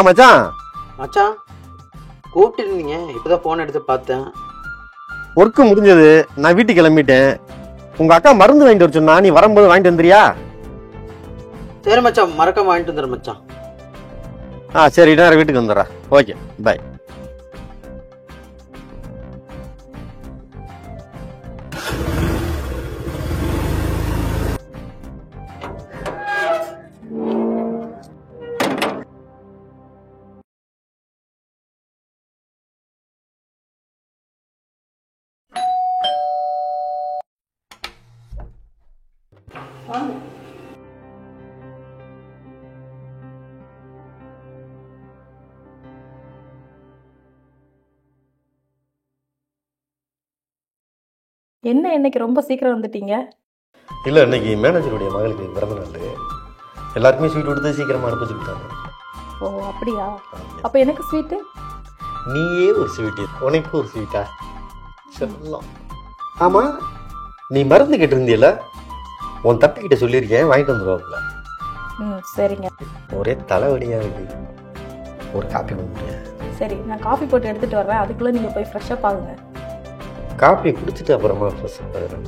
மச்சான் மச்சான் கூப்பிட்டு இருந்தீங்க, இப்பதான் போன் எடுத்து பார்த்தேன். ஒர்க்கு முடிஞ்சது, நான் வீட்டுக்கு கிளம்பிட்டேன். உங்க அக்கா மருந்து வாங்கிட்டு வர சொன்னா, நீ வரும்போது வாங்கிட்டு வந்துறியா? சரி மச்சான், மறக்காம வாங்கிட்டு வந்துடுறேன் மச்சான். சரி, நேரம் வீட்டுக்கு வந்துடுறேன். Okay, bye. என்ன இன்னைக்கு ரொம்ப சீக்கிரம் வந்துட்டீங்க? இல்லை, இன்னைக்கு மேனேஜருடைய மகளுக்கு பிறந்த நாள். எல்லாருக்குமே ஸ்வீட் கொடுத்து சீக்கிரமாக அனுப்ப சொல்லிட்டாங்க. ஓ அப்படியா? அப்போ எனக்கு ஸ்வீட்டு? நீயே ஒரு ஸ்வீட்டு, உனக்கு ஒரு ஸ்வீட்டா? சொல்லலாம். ஆமாம், நீ மருந்து கேட்டிருந்தியல, உன் தப்பிக்கிட்ட சொல்லியிருக்கேன், வாங்கிட்டு வந்துடுவாப்புல. சரிங்க. ஒரே தலைவலியாக இருக்கு, ஒரு காப்பி கொடுங்க. சரி, நான் காஃபி போட்டு எடுத்துகிட்டு வரேன், அதுக்குள்ளே நீங்கள் போய் ஃப்ரெஷ்ஷப் ஆகுங்க. காப்பி குடிச்சிட்டு அப்புறமா ஃப்ரெஷ்ஷப் ஆகிறேன்.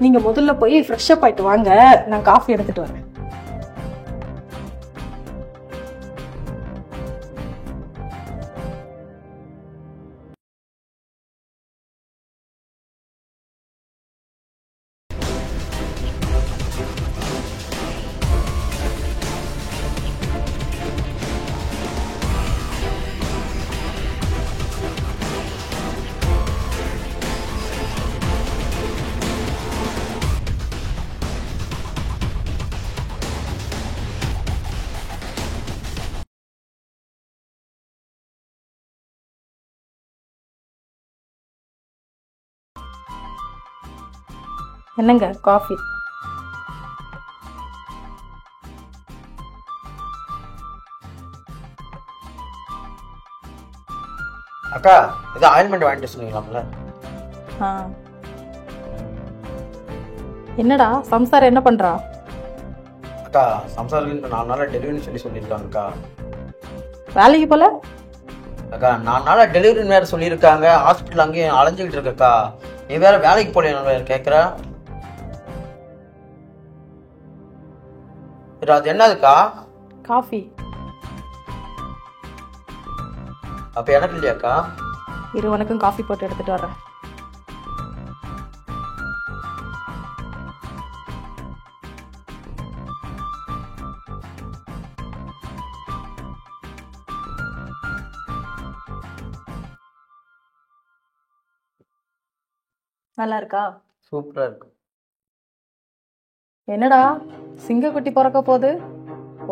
நீங்கள் முதல்ல போய் ஃப்ரெஷ்ஷப் ஆகிட்டு வாங்க, நான் காஃபி எடுத்துகிட்டு வரேன். என்னங்க காஃபி? அக்கா, இது ஆயில்மெண்ட் வாங்கிட்டு சொன்னீங்களாம்ல? என்னடா சம்சாரம் என்ன பண்றா? அக்கா, சம்சாரத்துக்கு 4 நாளா டெலிவரின்னு சொல்லியிருக்காங்கக்கா. வேலைக்கு போல? அக்கா, 4 நாளா டெலிவரின்னு வேற சொல்லியிருக்காங்க. ஹாஸ்பிட்டல் அங்கேயும் அலைஞ்சிக்கிட்டு இருக்கக்கா. நீ வேற வேலைக்கு போல கேட்குற. அது என்னதுக்கா? காஃபி. அப்ப எனக்கு இல்லையாக்கா? உனக்கும் காஃபி போட்டு எடுத்துட்டு வரேன். நல்லா இருக்கா? சூப்பரா இருக்கு. என்னடா சிங்கக்குட்டி பிறக்க போகுது,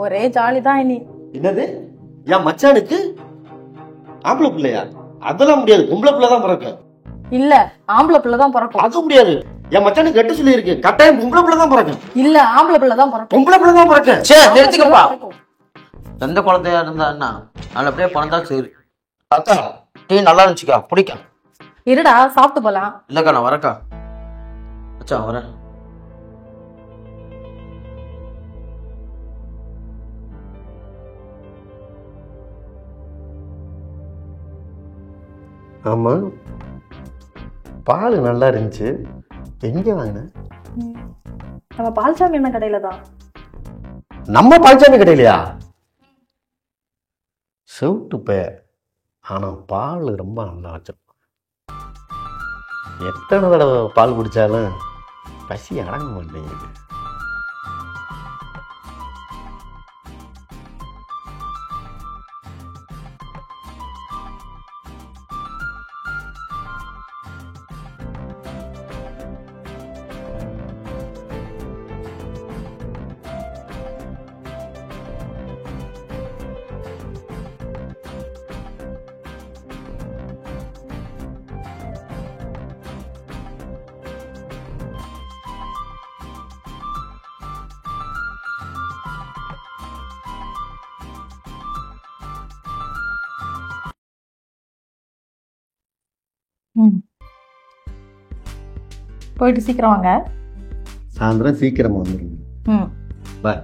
ஒரே ஜாலி தான் இனி. என்னது? என் மச்சானுக்கு ஆம்பளை பிள்ளையா? அதெல்லாம் முடியாது, பொம்பளை பிள்ளை தான் பிறக்கும். இல்ல, ஆம்பளை பிள்ளை தான் பிறக்கும். அது முடியாது, என் மச்சானுக்கு கெட்ட சொல்லி இருக்கு, கட்டாயம் பொம்பளை பிள்ளை தான் பிறக்கும். இல்ல, ஆம்பளை பிள்ளை தான் பிறக்கும். பொம்பளை பிள்ளை தான் பிறக்கும். சே, நிறுத்திக்கப்பா. எந்த குழந்தையா இருந்தா என்ன, நல்லபடியா பணந்தா சரி. அக்கா, டீ நல்லா இருந்துச்சுக்கா, பிடிக்கும். இருடா, சாப்பிட்டு போலாம். இல்லக்கா, நான் வரக்கா. அச்சா, வரேன். ஆமா, பால் நல்லா இருந்துச்சு. எங்க வாங்கின? நம்ம பால்சாமி என்ன கடையில தான். நம்ம பால்சாமி கடையிலையா? செவுட்டு பே. ஆனா பால் ரொம்ப நல்லா வச்சிருப்பான். எத்தனை தடவை பால் குடிச்சாலும் பசி அடங்க மாட்டேங்குது. போயிட்டு சீக்கிரம் வாங்க. சாயந்தரம் சீக்கிரமா வந்துடுங்க. ம். பாய்.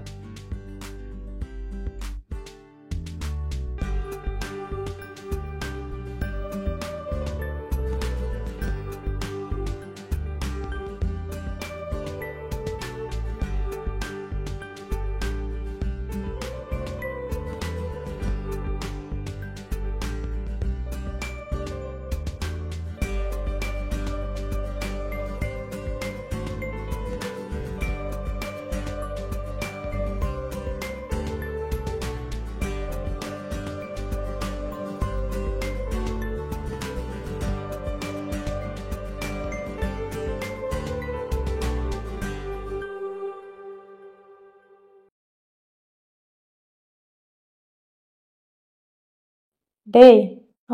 டேய்,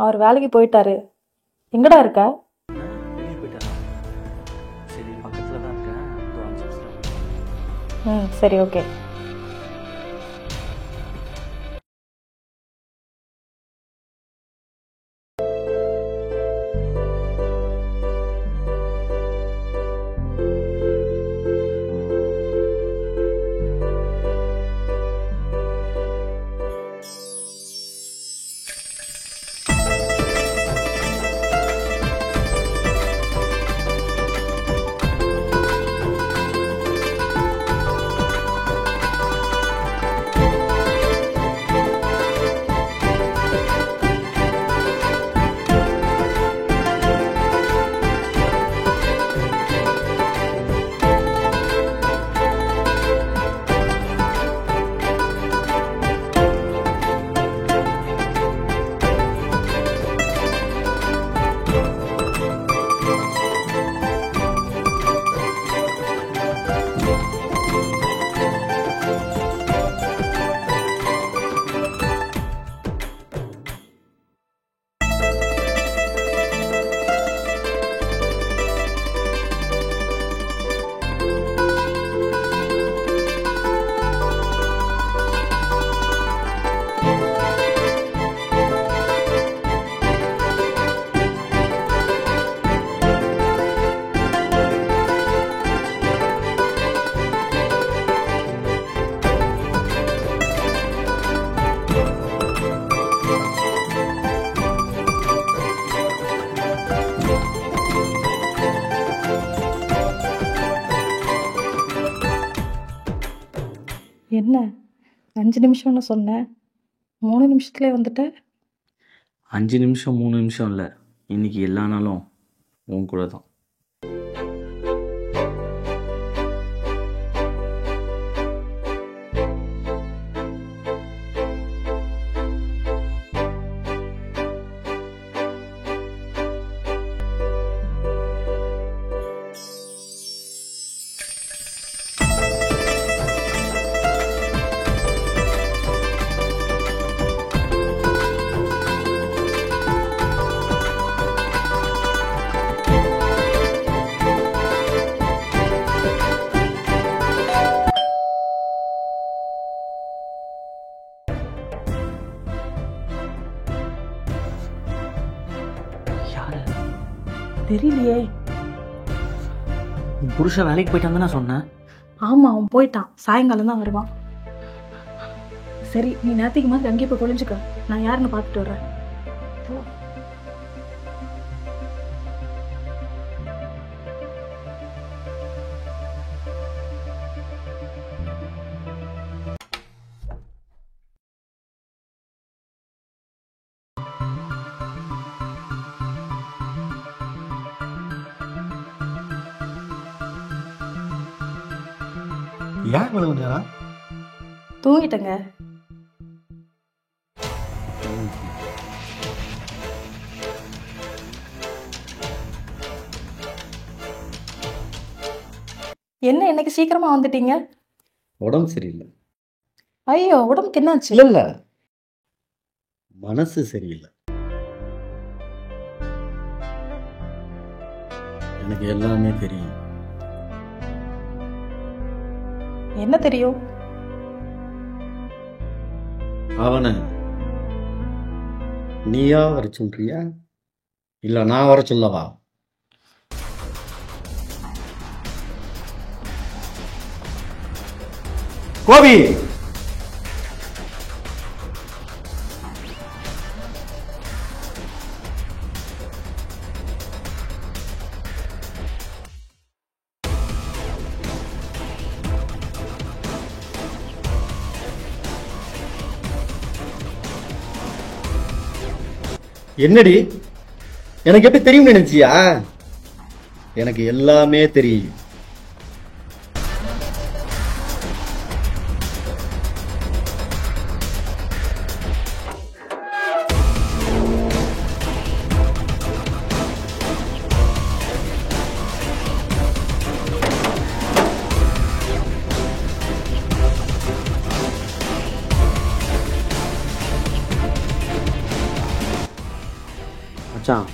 அவர் வேலைக்கு போயிட்டாரு. எங்கடா இருக்க? வெளியே போயிட்டாரா? சரி, பக்கத்தில் தான் இருக்கேன். இதோ 5 நிமிஷம். சரி, ஓகே. என்ன 5 நிமிஷம்னு சொன்னேன், 3 நிமிஷத்துலேயே வந்துட்ட? 5 நிமிஷம் 3 நிமிஷம் இல்லை, இன்னைக்கு எல்லா நாளும் உன் கூட தான். யாரு? தெரியலையே. உன் புருஷன் வேலைக்கு போயிட்டான்னு நான் சொன்னேன். ஆமாம், அவன் போயிட்டான். சாயங்காலம் தான் வருவான். சரி, நீ நேற்றுக்கு மாதிரி அங்கேயே போய் பொழிஞ்சுக்க. நான் யாருன்னு பார்த்துட்டு வர்றேன். போ. ஏன் இவ்வளவு நேரம்? தூங்கிட்டேங்க. என்ன இன்னைக்கு சீக்கிரமா வந்துட்டீங்க? உடம்பு சரியில்லை. ஐயோ, உடம்புக்கு என்னாச்சு? இல்ல இல்ல, மனசு சரியில்லை. எனக்கு எல்லாமே தெரியும். என்ன தெரியும்? அவனை நீயா வர சொல்றியா இல்ல நான் வர சொல்லவா? கோபி, என்னடி எனக்கு எப்படி தெரியும் நினைச்சியா? எனக்கு எல்லாமே தெரியும். மச்சான்,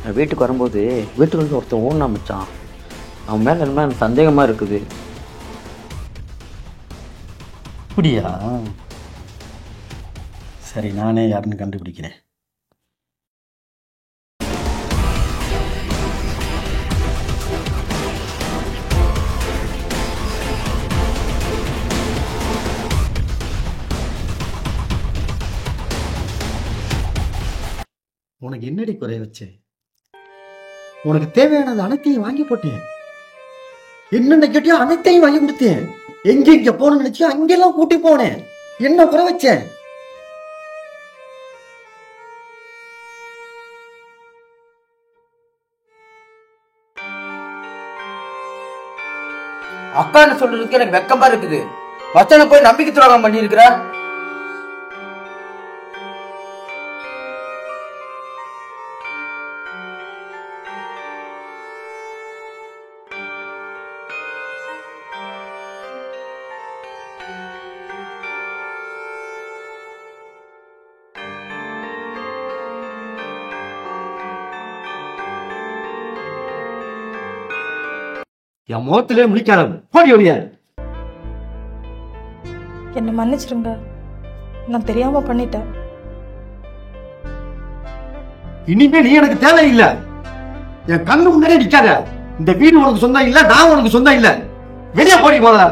நான் வீட்டுக்கு வரும்போது வீட்டுக்கு ஒருத்தன் ஓடனா மச்சான். அவன் மேலே என்ன எனக்கு சந்தேகமாக இருக்குது. அப்படியா? சரி, நானே யாருன்னு கண்டுபிடிக்கிறேன். உனக்கு என்னடி குறைய வச்சேன்? உனக்கு தேவையானது அனைத்தையும் வாங்கி போட்டேன். என்னென்ன கேட்டியோ அனைத்தையும் வாங்கி கொடுத்தேன். எங்க போகணும்னு நினைச்சியோ அங்கெல்லாம் கூட்டி போனேன். என்ன குறை வச்சேன்? அக்கான்னு சொல்றதுக்கு எனக்கு வெக்கமா இருக்குது. மச்சானை போய் நம்பிக்கை துரோகம் பண்ணியிருக்கிற. என் முகத்திலே முடிக்காத போடி ஒழிய. என்னை மன்னிச்சிருங்க, நான் தெரியாம பண்ணிட்டேன். இனிமே நீ எனக்கு தேவையில்லை. என் கண்ணு முன்னாடியே நிக்காத. இந்த வீடு உனக்கு சொந்தம் இல்ல, நான் உனக்கு சொந்தம் இல்ல. வெளியே போடி போதா.